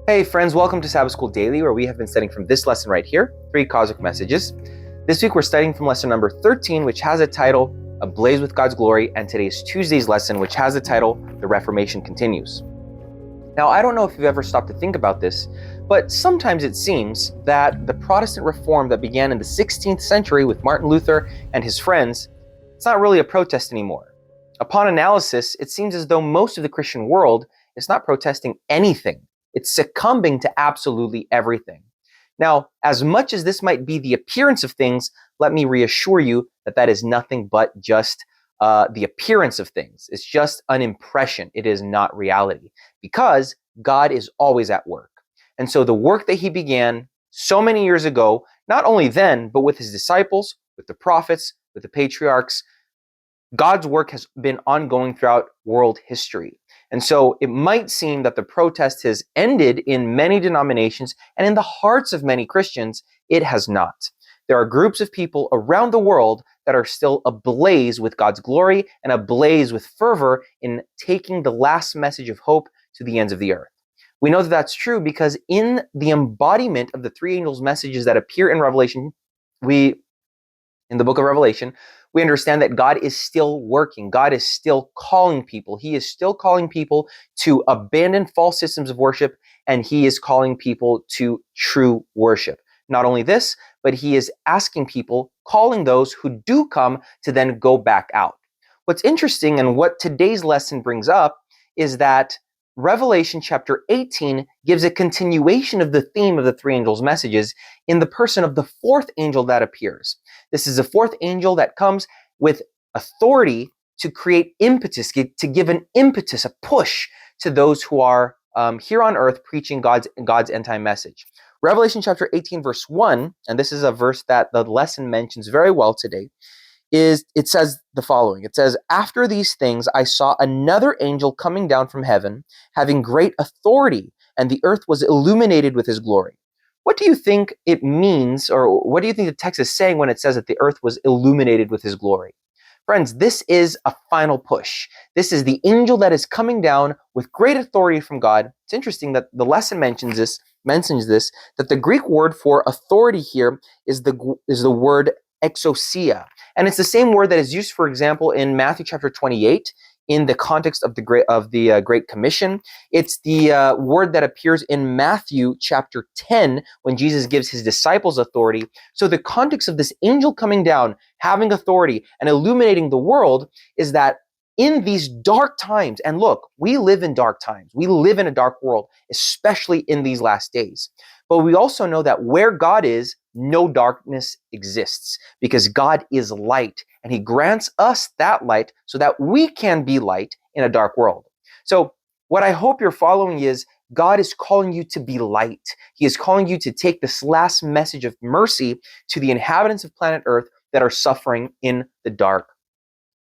Hey friends, welcome to Sabbath School Daily, where we have been studying from this lesson right here, 3 cosmic messages. This week we're studying from lesson number 13, which has a title, Ablaze with God's Glory, and today's Tuesday's lesson, which has a title, The Reformation Continues. Now, I don't know if you've ever stopped to think about this, but sometimes it seems that the Protestant reform that began in the 16th century with Martin Luther and his friends, it's not really a protest anymore. Upon analysis, it seems as though most of the Christian world is not protesting anything. It's succumbing to absolutely everything. Now, as much as this might be the appearance of things, let me reassure you that that is nothing but just the appearance of things. It's just an impression. It is not reality, because God is always at work. And so the work that he began so many years ago, not only then, but with his disciples, with the prophets, with the patriarchs, God's work has been ongoing throughout world history. And so it might seem that the protest has ended in many denominations, and in the hearts of many Christians, it has not. There are groups of people around the world that are still ablaze with God's glory and ablaze with fervor in taking the last message of hope to the ends of the earth. We know that that's true because in the embodiment of the three angels' messages that appear in Revelation, in the book of Revelation, we understand that God is still working. God is still calling people. He is still calling people to abandon false systems of worship, and he is calling people to true worship. Not only this, but he is asking people, calling those who do come to then go back out. What's interesting and what today's lesson brings up is that Revelation chapter 18 gives a continuation of the theme of the three angels' messages in the person of the fourth angel that appears. This is a fourth angel that comes with authority to create impetus, to give an impetus, a push to those who are here on earth preaching God's end-time message. Revelation chapter 18 verse 1, and this is a verse that the lesson mentions very well today, it says the following. It says, "After these things I saw another angel coming down from heaven, having great authority, and the earth was illuminated with his glory." What do you think it means, or what do you think the text is saying when it says that the earth was illuminated with his glory? Friends, this is a final push. This is the angel that is coming down with great authority from God. It's interesting that the lesson mentions this, that the Greek word for authority here is the word exousia. And it's the same word that is used, for example, in Matthew chapter 28, in the context of the Great Commission. It's the word that appears in Matthew chapter 10 when Jesus gives his disciples authority. So the context of this angel coming down, having authority, and illuminating the world is that in these dark times, and look, we live in dark times. We live in a dark world, especially in these last days. But we also know that where God is, no darkness exists, because God is light, and he grants us that light so that we can be light in a dark world. So what I hope you're following is God is calling you to be light. He is calling you to take this last message of mercy to the inhabitants of planet Earth that are suffering in the dark.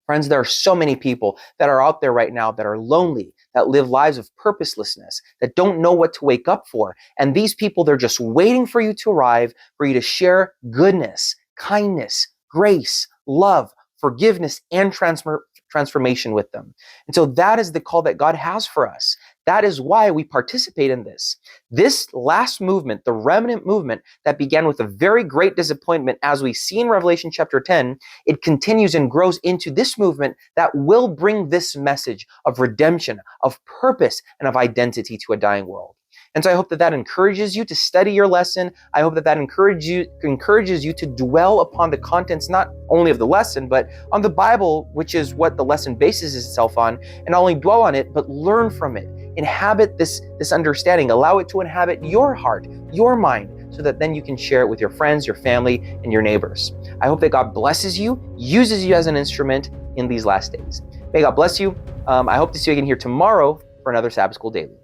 Friends, there are so many people that are out there right now that are lonely, that live lives of purposelessness, that don't know what to wake up for. And these people, they're just waiting for you to arrive, for you to share goodness, kindness, grace, love, forgiveness, and transformation with them. And so that is the call that God has for us. That is why we participate in this. This last movement, the remnant movement that began with a very great disappointment, as we see in Revelation chapter 10, it continues and grows into this movement that will bring this message of redemption, of purpose, and of identity to a dying world. And so I hope that that encourages you to study your lesson. I hope that that encourages you to dwell upon the contents, not only of the lesson, but on the Bible, which is what the lesson bases itself on, and not only dwell on it, but learn from it. Inhabit this understanding. Allow it to inhabit your heart, your mind, so that then you can share it with your friends, your family, and your neighbors. I hope that God blesses you, uses you as an instrument in these last days. May God bless you. I hope to see you again here tomorrow for another Sabbath School Daily.